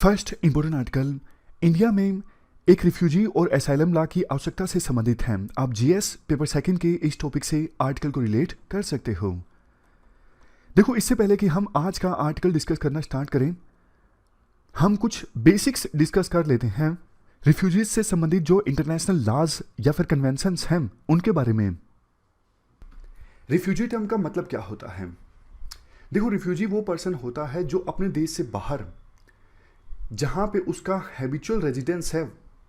First important article, India में एक refugee और एसाइलम लॉ की आवश्यकता से संबंधित है। आप जीएस पेपर सेकंड के इस टॉपिक से आर्टिकल को रिलेट कर सकते हो। देखो, इससे पहले कि हम आज का आर्टिकल डिस्कस करना स्टार्ट करें, हम कुछ बेसिक्स डिस्कस कर लेते हैं रिफ्यूजीज से संबंधित जो इंटरनेशनल लॉज या फिर कन्वेंशंस हैं उनके बारे में। रिफ्यूजी टर्म का मतलब क्या होता है? देखो, रिफ्यूजी वो पर्सन होता है जो अपने देश से बाहर, जहाँ पे उसका हैबिचुअल रेजिडेंस है,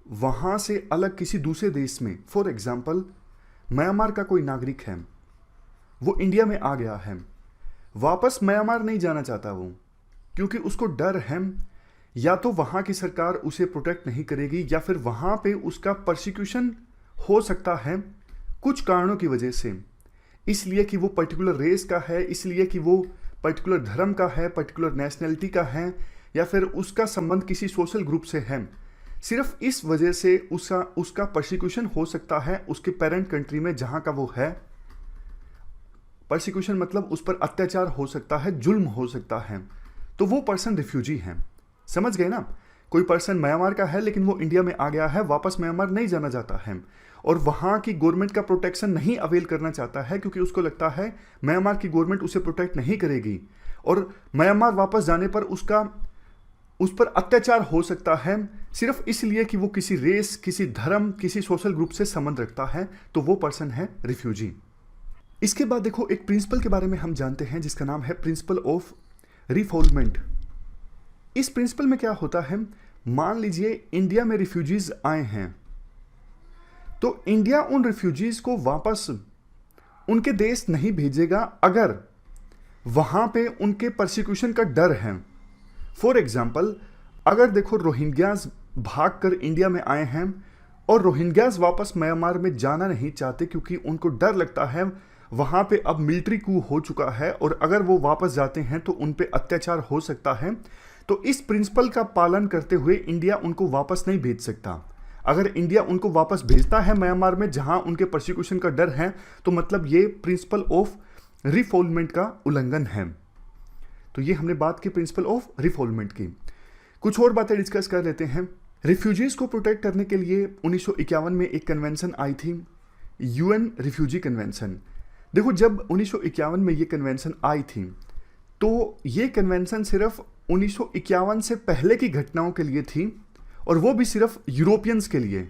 वहाँ से अलग किसी दूसरे देश में, फॉर एग्जांपल म्यांमार का कोई नागरिक है, वो इंडिया में आ गया है, वापस म्यांमार नहीं जाना चाहता वो, क्योंकि उसको डर है या तो वहाँ की सरकार उसे प्रोटेक्ट नहीं करेगी या फिर वहाँ पे उसका परसिक्यूशन हो सकता है कुछ कारणों की वजह से, इसलिए कि वो पर्टिकुलर रेस का है, इसलिए कि वो पर्टिकुलर धर्म का है, पर्टिकुलर नेशनैलिटी का है, या फिर उसका संबंध किसी सोशल ग्रुप से है। सिर्फ इस वजह से उसका परसिक्यूशन हो सकता है उसके पेरेंट कंट्री में जहाँ का वो है। परसिक्यूशन मतलब उस पर अत्याचार हो सकता है, जुल्म हो सकता है, तो वो पर्सन रिफ्यूजी है। समझ गए ना? कोई पर्सन म्यांमार का है लेकिन वो इंडिया में आ गया है, वापस म्यांमार नहीं जाना चाहता है और वहाँ की गवर्नमेंट का प्रोटेक्शन नहीं अवेल करना चाहता है, क्योंकि उसको लगता है म्यांमार की गवर्नमेंट उसे प्रोटेक्ट नहीं करेगी और म्यांमार वापस जाने पर उस पर अत्याचार हो सकता है, सिर्फ इसलिए कि वो किसी रेस, किसी धर्म, किसी सोशल ग्रुप से संबंध रखता है, तो वो पर्सन है रिफ्यूजी। इसके बाद देखो, एक प्रिंसिपल के बारे में हम जानते हैं जिसका नाम है प्रिंसिपल ऑफ रिफॉल्वमेंट। इस प्रिंसिपल में क्या होता है, मान लीजिए इंडिया में रिफ्यूजीज आए हैं, तो इंडिया उन रिफ्यूजीज को वापस उनके देश नहीं भेजेगा अगर वहां पे उनके परसिक्यूशन का डर है। फॉर एग्जाम्पल, अगर देखो रोहिंग्याज भागकर इंडिया में आए हैं और रोहिंग्याज वापस म्यांमार में जाना नहीं चाहते क्योंकि उनको डर लगता है वहाँ पे अब मिलिट्री कू हो चुका है और अगर वो वापस जाते हैं तो उन पे अत्याचार हो सकता है, तो इस प्रिंसिपल का पालन करते हुए इंडिया उनको वापस नहीं भेज सकता। अगर इंडिया उनको वापस भेजता है म्यांमार में जहाँ उनके प्रोसिक्यूशन का डर है, तो मतलब ये प्रिंसिपल ऑफ रिफॉल्वमेंट का उल्लंघन है। तो ये हमने बात की प्रिंसिपल ऑफ रिफॉल्वमेंट की। कुछ और बातें डिस्कस कर लेते हैं। रिफ्यूजीज को प्रोटेक्ट करने के लिए 1951 में एक कन्वेंशन आई थी, यूएन रिफ्यूजी कन्वेंशन। देखो, जब 1951 में ये कन्वेंशन आई थी तो ये कन्वेंशन सिर्फ 1951 से पहले की घटनाओं के लिए थी और वो भी सिर्फ यूरोपियंस के लिए।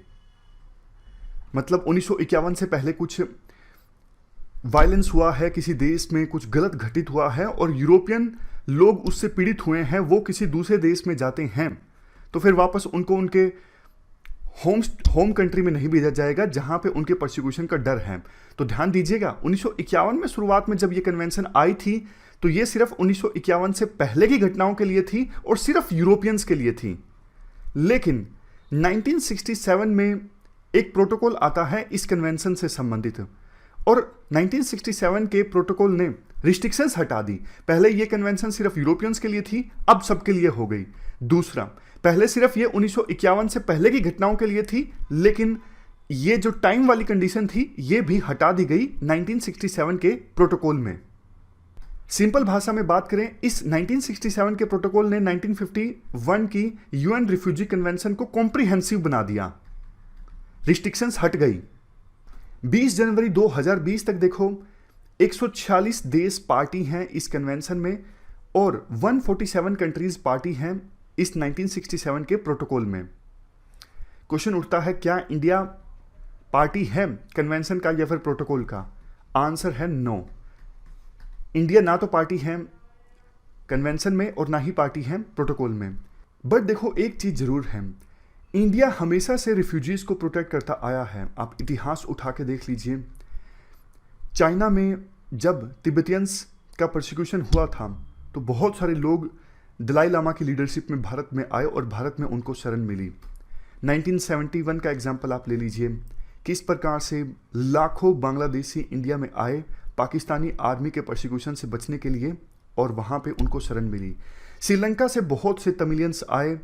मतलब 1951 से पहले कुछ वायलेंस हुआ है किसी देश में, कुछ गलत घटित हुआ है और यूरोपियन लोग उससे पीड़ित हुए हैं, वो किसी दूसरे देश में जाते हैं, तो फिर वापस उनको उनके होम कंट्री में नहीं भेजा जाएगा जहां पे उनके परसिक्यूशन का डर है। तो ध्यान दीजिएगा, 1951 में शुरुआत में जब ये कन्वेंशन आई थी तो ये सिर्फ 1951 से पहले की घटनाओं के लिए थी और सिर्फ यूरोपियंस के लिए थी। लेकिन 1967 में एक प्रोटोकॉल आता है इस कन्वेंशन से संबंधित और 1967 के प्रोटोकॉल ने रिस्ट्रिक्शंस हटा दी। पहले ये कन्वेंशन सिर्फ यूरोपियंस के लिए थी, अब सबके लिए हो गई। दूसरा, पहले सिर्फ ये 1951 से पहले की घटनाओं के लिए थी, लेकिन ये जो टाइम वाली कंडीशन थी ये भी हटा दी गई 1967 के प्रोटोकॉल में। सिंपल भाषा में बात करें, इस 1967 के प्रोटोकॉल ने 1951 की यूएन रिफ्यूजी कन्वेंशन को कॉम्प्रिहेंसिव बना दिया, रिस्ट्रिक्शंस हट गई। 20 जनवरी 2020 तक देखो 146 देश पार्टी हैं इस कन्वेंशन में और 147 कंट्रीज पार्टी हैं इस 1967 के प्रोटोकॉल में। क्वेश्चन उठता है, क्या इंडिया पार्टी है कन्वेंशन का या फिर प्रोटोकॉल का? आंसर है नो। इंडिया ना तो पार्टी है कन्वेंशन में और ना ही पार्टी है प्रोटोकॉल में। बट देखो, एक चीज जरूर है, इंडिया हमेशा से रिफ्यूजीज को प्रोटेक्ट करता आया है। आप इतिहास उठा के देख लीजिए, चाइना में जब तिब्बतियंस का परसिक्यूशन हुआ था तो बहुत सारे लोग दलाई लामा की लीडरशिप में भारत में आए और भारत में उनको शरण मिली। 1971 का एग्जाम्पल आप ले लीजिए, किस प्रकार से लाखों बांग्लादेशी इंडिया में आए पाकिस्तानी आर्मी के परसिक्यूशन से बचने के लिए और वहाँ पे उनको शरण मिली। श्रीलंका से बहुत से तमिलियंस आए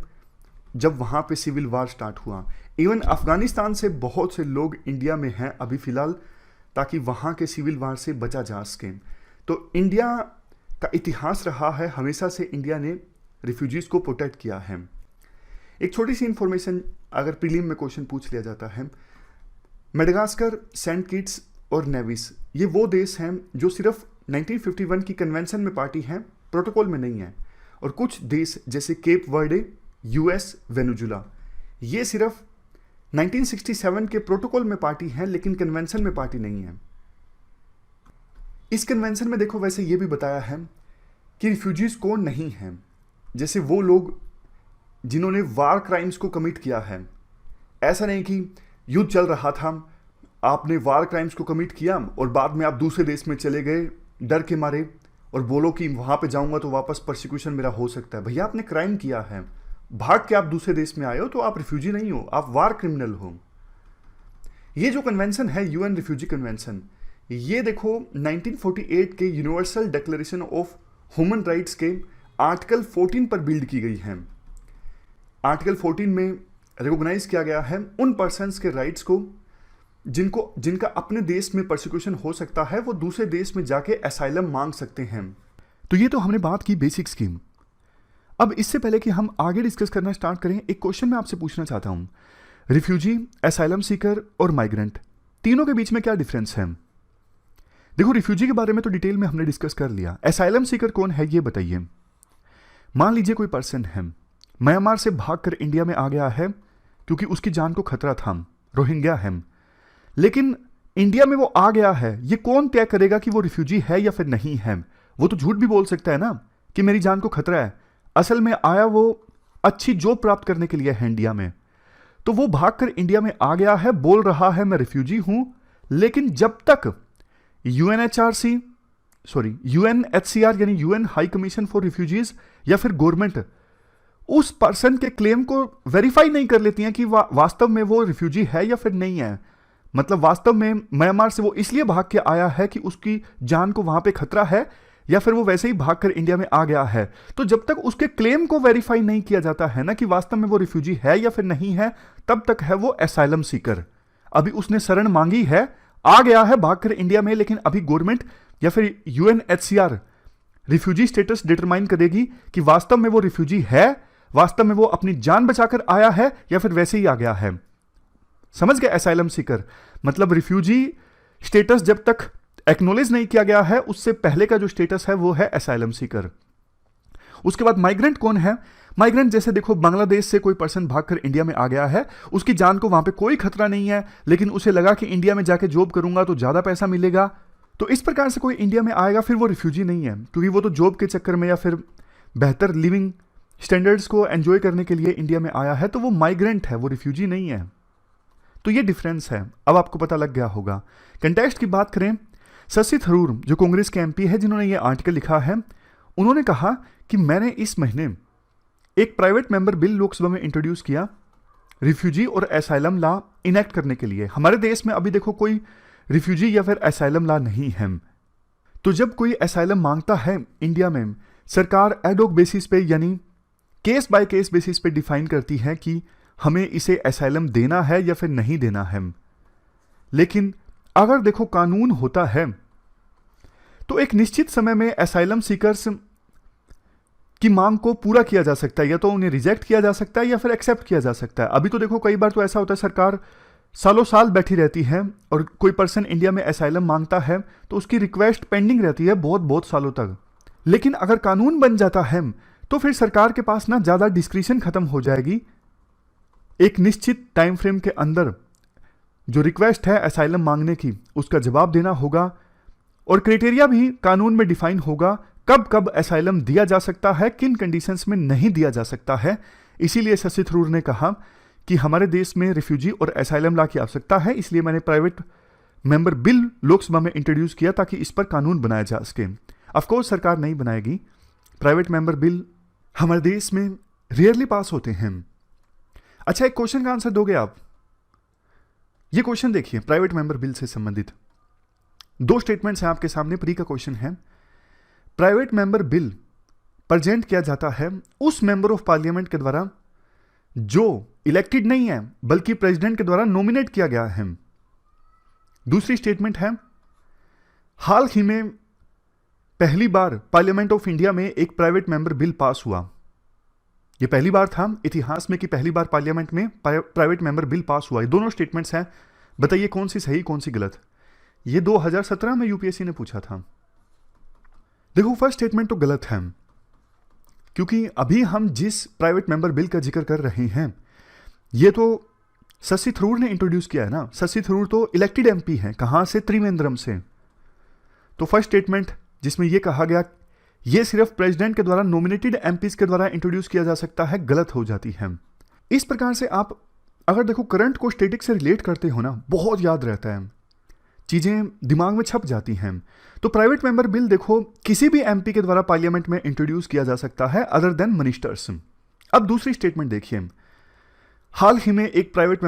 जब वहाँ पे सिविल वार स्टार्ट हुआ। इवन अफगानिस्तान से बहुत से लोग इंडिया में हैं अभी फ़िलहाल, ताकि वहाँ के सिविल वार से बचा जा सके। तो इंडिया का इतिहास रहा है, हमेशा से इंडिया ने रिफ्यूजीज़ को प्रोटेक्ट किया है। एक छोटी सी इंफॉर्मेशन अगर प्रीलिम में क्वेश्चन पूछ लिया जाता है, मेडागास्कर, सेंट किट्स और नेविस ये वो देश हैं जो सिर्फ 1951 की कन्वेंशन में पार्टी हैं, प्रोटोकॉल में नहीं है। और कुछ देश जैसे केप वर्डे, यूएस, वेनेजुला ये सिर्फ 1967 के प्रोटोकॉल में पार्टी हैं लेकिन कन्वेंशन में पार्टी नहीं है। इस कन्वेंशन में देखो वैसे ये भी बताया है कि रिफ्यूजीज कौन नहीं हैं, जैसे वो लोग जिन्होंने वार क्राइम्स को कमिट किया है। ऐसा नहीं कि युद्ध चल रहा था, आपने वार क्राइम्स को कमिट किया और बाद में आप दूसरे देश में चले गए डर के मारे और बोलो कि वहाँ पे जाऊँगा तो वापस परसिक्यूशन मेरा हो सकता है। भैया आपने क्राइम किया है, भाग के आप दूसरे देश में आए हो तो आप रिफ्यूजी नहीं हो, आप वार क्रिमिनल हो। ये जो कन्वेंशन है यूएन रिफ्यूजी कन्वेंशन, ये देखो 1948 के universal declaration of human rights के आर्टिकल 14 पर बिल्ड की गई है। आर्टिकल 14 में रिकॉग्नाइज किया गया है उन पर्सन्स के राइट्स को जिनका अपने देश में परसिक्यूशन हो सकता है, वो दूसरे देश में जाके असाइलम मांग सकते हैं। तो ये तो हमने बात की बेसिक स्कीम। अब इससे पहले कि हम आगे डिस्कस करना स्टार्ट करें, एक क्वेश्चन मैं आपसे पूछना चाहता हूं, रिफ्यूजी, असाइलम सीकर और माइग्रेंट तीनों के बीच में क्या डिफरेंस है? देखो रिफ्यूजी के बारे में तो डिटेल में हमने डिस्कस कर लिया, असाइलम सीकर कौन है ये बताइए। मान लीजिए कोई पर्सन है, म्यांमार से भागकर इंडिया में आ गया है क्योंकि उसकी जान को खतरा था, रोहिंग्या है, लेकिन इंडिया में वो आ गया है, ये कौन तय करेगा कि वो रिफ्यूजी है या फिर नहीं है? वो तो झूठ भी बोल सकता है ना कि मेरी जान को खतरा है, असल में आया वो अच्छी जॉब प्राप्त करने के लिए है इंडिया में। तो वो भागकर इंडिया में आ गया है, बोल रहा है मैं रिफ्यूजी हूं, लेकिन जब तक यूएनएचसीआर यानी UN high commission for refugees या फिर गवर्नमेंट उस पर्सन के क्लेम को वेरीफाई नहीं कर लेती हैं कि वास्तव में वो रिफ्यूजी है या फिर नहीं है, मतलब वास्तव में म्यांमार से वो इसलिए भाग के आया है कि उसकी जान को वहां पे खतरा है या फिर वो वैसे ही भागकर इंडिया में आ गया है, तो जब तक उसके क्लेम को वेरीफाई नहीं किया जाता है ना कि वास्तव में वो रिफ्यूजी है या फिर नहीं है, तब तक है वो असाइलम सीकर। अभी उसने शरण मांगी है, आ गया है भागकर इंडिया में, लेकिन अभी गवर्नमेंट या फिर यूएनएचसीआर रिफ्यूजी स्टेटस डिटरमाइन करेगी कि वास्तव में वो रिफ्यूजी है, वास्तव में वो अपनी जान बचाकर आया है या फिर वैसे ही आ गया है। समझ गए? असाइलम सीकर मतलब रिफ्यूजी स्टेटस जब तक एक्नॉलेज नहीं किया गया है उससे पहले का जो स्टेटस है वो है असाइलम सीकर। उसके बाद माइग्रेंट कौन है? माइग्रेंट जैसे देखो बांग्लादेश से कोई पर्सन भागकर इंडिया में आ गया है, उसकी जान को वहां पे कोई खतरा नहीं है, लेकिन उसे लगा कि इंडिया में जाके जॉब करूंगा तो ज्यादा पैसा मिलेगा, तो इस प्रकार से कोई इंडिया में आएगा, फिर वो रिफ्यूजी नहीं है, क्योंकि वो तो जॉब के चक्कर में या फिर बेहतर लिविंग स्टैंडर्ड्स को एंजॉय करने के लिए इंडिया में आया है, तो वो माइग्रेंट है, वो रिफ्यूजी नहीं है। तो ये डिफरेंस है, अब आपको पता लग गया होगा। कंटेक्स्ट की बात करें, शशि थरूर जो कांग्रेस के एमपी है जिन्होंने ये आर्टिकल लिखा है, उन्होंने कहा कि मैंने इस महीने एक प्राइवेट मेंबर बिल लोकसभा में इंट्रोड्यूस किया रिफ्यूजी और असाइलम लॉ इनेक्ट करने के लिए। हमारे देश में अभी देखो कोई रिफ्यूजी या फिर असाइलम लॉ नहीं है, तो जब कोई असाइलम मांगता है इंडिया में, सरकार एडोक बेसिस पे यानी केस बाय केस बेसिस पे डिफाइन करती है कि हमें इसे असाइलम देना है या फिर नहीं देना है। लेकिन अगर देखो कानून होता है तो एक निश्चित समय में असाइलम सीकर्स की मांग को पूरा किया जा सकता है, या तो उन्हें रिजेक्ट किया जा सकता है या फिर एक्सेप्ट किया जा सकता है। अभी तो देखो कई बार तो ऐसा होता है सरकार सालों साल बैठी रहती है और कोई पर्सन इंडिया में असाइलम मांगता है तो उसकी रिक्वेस्ट पेंडिंग रहती है बहुत बहुत सालों तक। लेकिन अगर कानून बन जाता है तो फिर सरकार के पास ना ज्यादा डिस्क्रिशन खत्म हो जाएगी, एक निश्चित टाइम फ्रेम के अंदर जो रिक्वेस्ट है असाइलम मांगने की उसका जवाब देना होगा, और क्राइटेरिया भी कानून में डिफाइन होगा कब कब असाइलम दिया जा सकता है, किन कंडीशंस में नहीं दिया जा सकता है। इसीलिए शशि थरूर ने कहा कि हमारे देश में रिफ्यूजी और असाइलम लॉ की आवश्यकता है, इसलिए मैंने प्राइवेट मेंबर बिल लोकसभा में इंट्रोड्यूस किया ताकि इस पर कानून बनाया जा सके। ऑफकोर्स सरकार नहीं बनाएगी, प्राइवेट मेंबर बिल हमारे देश में रेयरली पास होते हैं। अच्छा, एक क्वेश्चन का आंसर दोगे आप? ये क्वेश्चन देखिए प्राइवेट मेंबर बिल से संबंधित दो स्टेटमेंट्स हैं आपके सामने, प्री का क्वेश्चन है। प्राइवेट मेंबर बिल प्रेजेंट किया जाता है उस मेंबर ऑफ पार्लियामेंट के द्वारा जो इलेक्टेड नहीं है बल्कि प्रेसिडेंट के द्वारा नॉमिनेट किया गया है। दूसरी स्टेटमेंट है, हाल ही में पहली बार पार्लियामेंट ऑफ इंडिया में एक प्राइवेट मेंबर बिल पास हुआ। ये पहली बार था इतिहास में कि पहली बार पार्लियामेंट में प्राइवेट मेंबर बिल पास हुआ। ये दोनों स्टेटमेंट्स हैं, बताइए कौन सी सही कौन सी गलत। ये 2017 में यूपीएससी ने पूछा था। देखो फर्स्ट स्टेटमेंट तो गलत है, क्योंकि अभी हम जिस प्राइवेट मेंबर बिल का जिक्र कर रहे हैं ये तो शशि थरूर ने इंट्रोड्यूस किया है ना। शशि थरूर तो इलेक्टेड एमपी हैं, कहां से, त्रिवेंद्रम से। तो फर्स्ट स्टेटमेंट जिसमें यह कहा गया ये सिर्फ प्रेसिडेंट के द्वारा नॉमिनेटेड एमपीज के द्वारा इंट्रोड्यूस किया जा सकता है, गलत हो जाती है। इस प्रकार से आप अगर देखो करंट को स्टैटिक से रिलेट करते हो ना, बहुत याद रहता है, चीजें दिमाग में छप जाती हैं। तो प्राइवेट मेंबर बिल देखो किसी भी एमपी के द्वारा पार्लियामेंट में इंट्रोड्यूस किया जा सकता है अदर देन मिनिस्टर्स। अब दूसरी स्टेटमेंट देखिए, हाल ही में प्राइवेट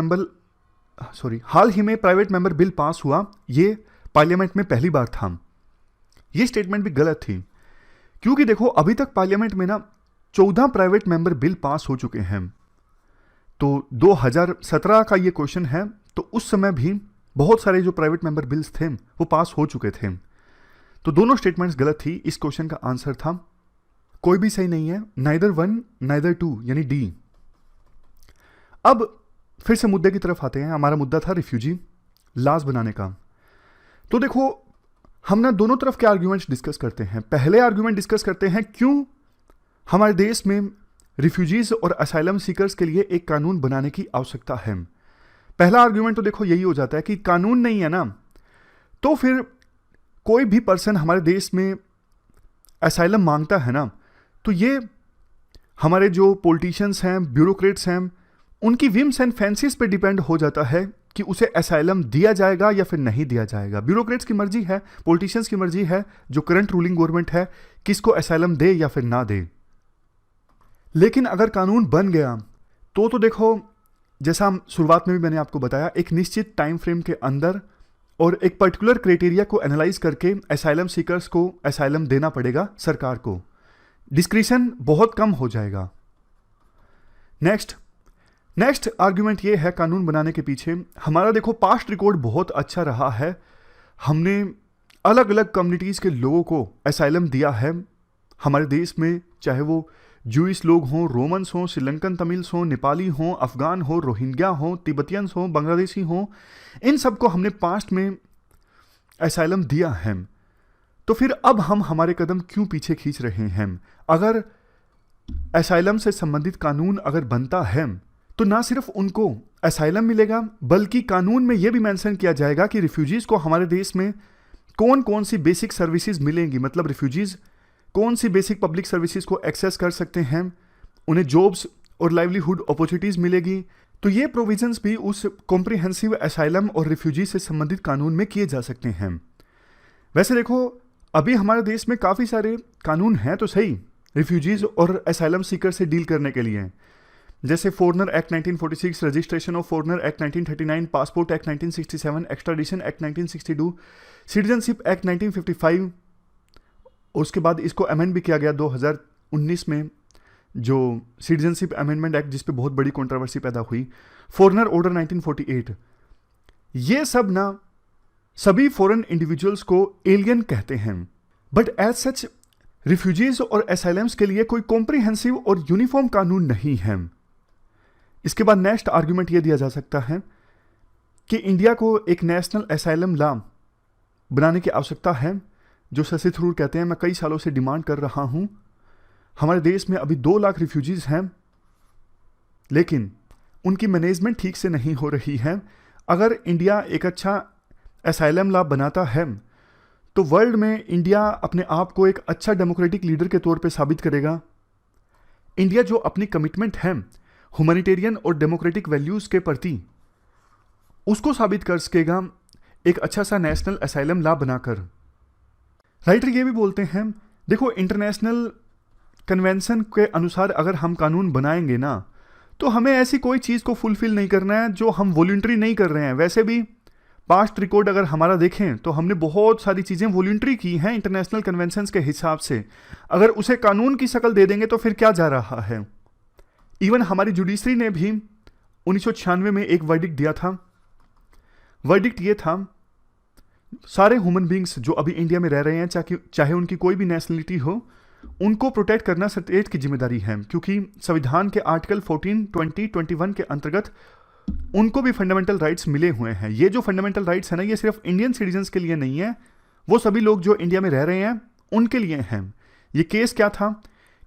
मेंबर बिल पास हुआ, ये पार्लियामेंट में पहली बार था। ये स्टेटमेंट भी गलत थी, क्योंकि देखो अभी तक पार्लियामेंट में ना 14 प्राइवेट मेंबर बिल पास हो चुके हैं। तो 2017 का ये क्वेश्चन है, तो उस समय भी बहुत सारे जो प्राइवेट मेंबर बिल्स थे वो पास हो चुके थे। तो दोनों स्टेटमेंट्स गलत थी। इस क्वेश्चन का आंसर था कोई भी सही नहीं है, नाइदर 1 नाइदर 2 यानी डी। अब फिर से मुद्दे की तरफ आते हैं। हमारा मुद्दा था रिफ्यूजी लॉज बनाने का। तो देखो हम ना दोनों तरफ के आर्ग्यूमेंट्स डिस्कस करते हैं। पहले आर्ग्यूमेंट डिस्कस करते हैं क्यों हमारे देश में रिफ्यूजीज और असाइलम सीकर्स के लिए एक कानून बनाने की आवश्यकता है। पहला आर्ग्यूमेंट तो देखो यही हो जाता है कि कानून नहीं है ना, तो फिर कोई भी पर्सन हमारे देश में असाइलम मांगता है ना, तो ये हमारे जो पॉलिटिशियंस हैं, ब्यूरोक्रेट्स हैं, उनकी विम्स एंड फैंसीज पे डिपेंड हो जाता है कि उसे असाइलम दिया जाएगा या फिर नहीं दिया जाएगा। ब्यूरोक्रेट्स की मर्जी है, पॉलिटिशियंस की मर्जी है, जो करंट रूलिंग गवर्नमेंट है, किसको असाइलम दे या फिर ना दे। लेकिन अगर कानून बन गया तो देखो जैसा शुरुआत में भी मैंने आपको बताया, एक निश्चित टाइम फ्रेम के अंदर और एक पर्टिकुलर क्राइटेरिया को एनालाइज करके असाइलम सीकर्स को असाइलम देना पड़ेगा सरकार को। डिस्क्रिशन बहुत कम हो जाएगा। नेक्स्ट आर्ग्यूमेंट ये है कानून बनाने के पीछे, हमारा देखो पास्ट रिकॉर्ड बहुत अच्छा रहा है। हमने अलग अलग कम्युनिटीज़ के लोगों को असाइलम दिया है हमारे देश में, चाहे वो जूइश लोग हों, रोमन्स हों, श्रीलंकन तमिल्स हों, नेपाली हों, अफगान हों, रोहिंग्या हों, तिब्बतियंस हों, बांग्लादेशी हों, इन सबको हमने पास्ट में असाइलम दिया है। तो फिर अब हम हमारे कदम क्यों पीछे खींच रहे हैं? अगर असाइलम से संबंधित कानून अगर बनता है तो ना सिर्फ उनको असाइलम मिलेगा, बल्कि कानून में यह भी मेंशन किया जाएगा कि रिफ्यूजीज को हमारे देश में कौन कौन सी बेसिक सर्विसेज मिलेंगी, मतलब रिफ्यूजीज कौन सी बेसिक पब्लिक सर्विसेज को एक्सेस कर सकते हैं, उन्हें जॉब्स और लाइवलीहुड अपॉर्चुनिटीज मिलेगी। तो ये प्रोविजंस भी उस कॉम्प्रिहेंसिव असाइलम और रिफ्यूजी से संबंधित कानून में किए जा सकते हैं। वैसे देखो अभी हमारे देश में काफ़ी सारे कानून हैं तो सही रिफ्यूजीज और असाइलम सीकर से डील करने के लिए, जैसे foreigner act 1946, registration of foreigner act 1939, passport act 1967, extradition act 1962, citizenship act 1955। उसके बाद इसको अमेंड भी किया गया 2019 में, जो सिटीजनशिप अमेंडमेंट एक्ट, जिस पे बहुत बड़ी कंट्रोवर्सी पैदा हुई, फॉरेनर ऑर्डर 1948। ये सब ना सभी फॉरेन इंडिविजुअल्स को एलियन कहते हैं, बट एज सच रिफ्यूजीज और असाइलम्स के लिए कोई कॉम्प्रिहेंसिव और यूनिफॉर्म कानून नहीं है। इसके बाद नेक्स्ट आर्ग्यूमेंट यह दिया जा सकता है कि इंडिया को एक नेशनल असाइलम लॉ बनाने की आवश्यकता है, जो शशि थरूर कहते हैं मैं कई सालों से डिमांड कर रहा हूं। हमारे देश में अभी 2 लाख रिफ्यूजीज हैं, लेकिन उनकी मैनेजमेंट ठीक से नहीं हो रही है। अगर इंडिया एक अच्छा असाइलम लॉ बनाता है तो वर्ल्ड में इंडिया अपने आप को एक अच्छा डेमोक्रेटिक लीडर के तौर पे साबित करेगा। इंडिया जो अपनी कमिटमेंट है ह्यूमैनिटेरियन और डेमोक्रेटिक वैल्यूज़ के प्रति, उसको साबित कर सकेगा एक अच्छा सा नेशनल असाइलम लॉ बनाकर। राइटर ये भी बोलते हैं देखो इंटरनेशनल कन्वेंशन के अनुसार अगर हम कानून बनाएंगे ना, तो हमें ऐसी कोई चीज़ को फुलफिल नहीं करना है जो हम वॉलंटरी नहीं कर रहे हैं। वैसे भी पास्ट रिकॉर्ड अगर हमारा देखें तो हमने बहुत सारी चीज़ें वॉलंटरी की हैं इंटरनेशनल कन्वेंशंस के हिसाब से। अगर उसे कानून की शक्ल दे देंगे तो फिर क्या जा रहा है। इवन हमारी जुडिशरी ने भी 1996 में एक वर्डिक्ट दिया था। वर्डिक्ट ये था सारे ह्यूमन बींग्स जो अभी इंडिया में रह रहे हैं, चाहे उनकी कोई भी नेशनलिटी हो, उनको प्रोटेक्ट करना स्टेट की जिम्मेदारी है, क्योंकि संविधान के आर्टिकल 14, 20, 21 के अंतर्गत उनको भी फंडामेंटल राइट्स मिले हुए हैं। ये जो फंडामेंटल राइट्स है ना, ये सिर्फ इंडियन सिटीजन्स के लिए नहीं है, वो सभी लोग जो इंडिया में रह रहे हैं उनके लिए हैं। ये केस क्या था?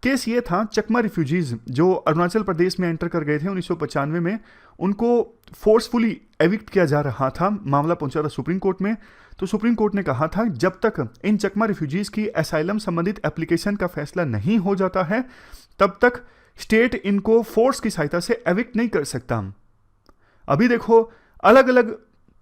केस ये था, चकमा रिफ्यूजीज जो अरुणाचल प्रदेश में एंटर कर गए थे 1995 में, उनको फोर्सफुली एविक्ट किया जा रहा था। मामला पहुंचा था सुप्रीम कोर्ट में। तो सुप्रीम कोर्ट ने कहा था जब तक इन चकमा रिफ्यूजीज की असाइलम संबंधित एप्लीकेशन का फैसला नहीं हो जाता है तब तक स्टेट इनको फोर्स की सहायता से एविक्ट नहीं कर सकता। अभी देखो, अलग अलग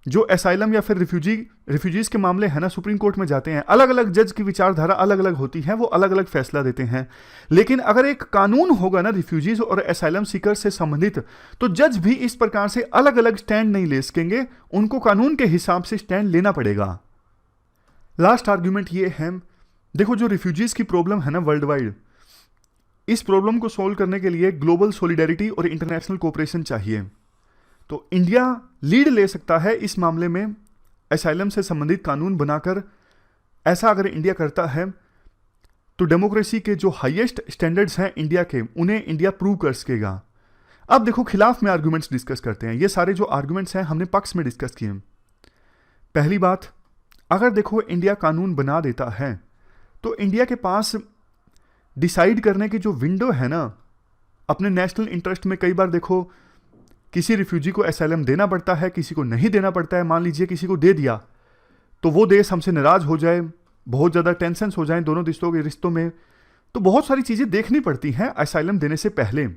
जो असाइलम या फिर रिफ्यूजीज के मामले हैं ना, सुप्रीम कोर्ट में जाते हैं, अलग अलग जज की विचारधारा अलग अलग होती है, वो अलग अलग फैसला देते हैं। लेकिन अगर एक कानून होगा ना रिफ्यूजीज और असाइलम सीकर से संबंधित, तो जज भी इस प्रकार से अलग अलग स्टैंड नहीं ले सकेंगे, उनको कानून के हिसाब से स्टैंड लेना पड़ेगा। लास्ट आर्ग्यूमेंट ये है, देखो जो रिफ्यूजीज की प्रॉब्लम है ना वर्ल्ड वाइड, इस प्रॉब्लम को सोल्व करने के लिए ग्लोबल सॉलिडेरिटी और इंटरनेशनल कोऑपरेशन चाहिए। तो इंडिया लीड ले सकता है इस मामले में, असाइलम से संबंधित कानून बनाकर। ऐसा अगर इंडिया करता है तो डेमोक्रेसी के जो हाईएस्ट स्टैंडर्ड्स हैं इंडिया के, उन्हें इंडिया प्रूव कर सकेगा। अब देखो खिलाफ में आर्गुमेंट्स डिस्कस करते हैं। ये सारे जो आर्गुमेंट्स हैं हमने पक्ष में डिस्कस किए। पहली बात, अगर देखो इंडिया कानून बना देता है तो इंडिया के पास डिसाइड करने की जो विंडो है ना, अपने नेशनल इंटरेस्ट में, कई बार देखो किसी रिफ्यूजी को असाइलम देना पड़ता है, किसी को नहीं देना पड़ता है। मान लीजिए किसी को दे दिया तो वो देश हमसे नाराज हो जाए, बहुत ज़्यादा टेंशन्स हो जाएं दोनों देशों के रिश्तों में, तो बहुत सारी चीज़ें देखनी पड़ती हैं असाइलम देने से पहले।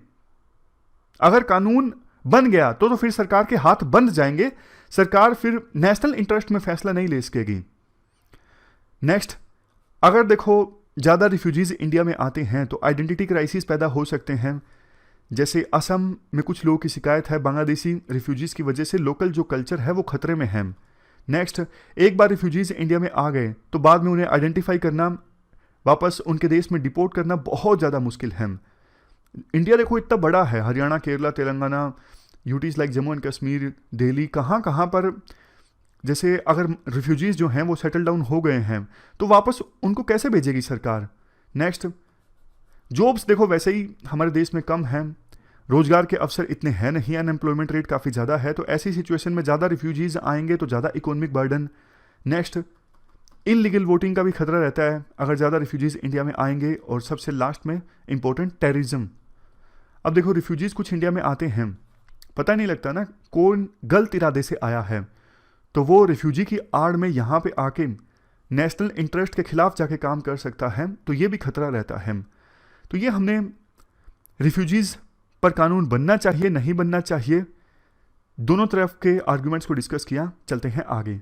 अगर कानून बन गया तो फिर सरकार के हाथ बंद जाएंगे, सरकार फिर नेशनल इंटरेस्ट में फैसला नहीं ले सकेगी। नेक्स्ट, अगर देखो ज़्यादा रिफ्यूजीज इंडिया में आते हैं तो आइडेंटिटी क्राइसिस पैदा हो सकते हैं। जैसे असम में कुछ लोगों की शिकायत है, बांग्लादेशी रिफ्यूजीज की वजह से लोकल जो कल्चर है वो खतरे में है। नेक्स्ट, एक बार रिफ्यूजीज इंडिया में आ गए तो बाद में उन्हें आइडेंटिफाई करना, वापस उनके देश में डिपोर्ट करना बहुत ज़्यादा मुश्किल है। इंडिया देखो इतना बड़ा है, Haryana, Kerala, Telangana, UTs like Jammu and Kashmir, Delhi, कहाँ कहाँ पर जैसे अगर रिफ्यूजीज जो हैं वो सेटल डाउन हो गए हैं तो वापस उनको कैसे भेजेगी सरकार। नेक्स्ट, जॉब्स देखो वैसे ही हमारे देश में कम हैं, रोजगार के अवसर इतने हैं नहीं, अनएम्प्लॉयमेंट रेट काफ़ी ज़्यादा है। तो ऐसी सिचुएशन में ज़्यादा रिफ्यूजीज आएंगे तो ज़्यादा economic burden. Next, illegal voting का भी खतरा रहता है अगर ज़्यादा रिफ्यूजीज इंडिया में आएंगे। और सबसे लास्ट में इंपॉर्टेंट, टेररिज्म। अब देखो रिफ्यूजीज कुछ इंडिया में आते हैं, पता नहीं लगता ना कौन गलत इरादे से आया है, तो वो रिफ्यूजी की आड़ में यहाँ पे आके नेशनल इंटरेस्ट के खिलाफ जाके काम कर सकता है, तो ये भी खतरा रहता है। तो ये हमने रिफ्यूजीज पर कानून बनना चाहिए नहीं बनना चाहिए, दोनों तरफ के आर्गुमेंट्स को डिस्कस किया। चलते हैं आगे।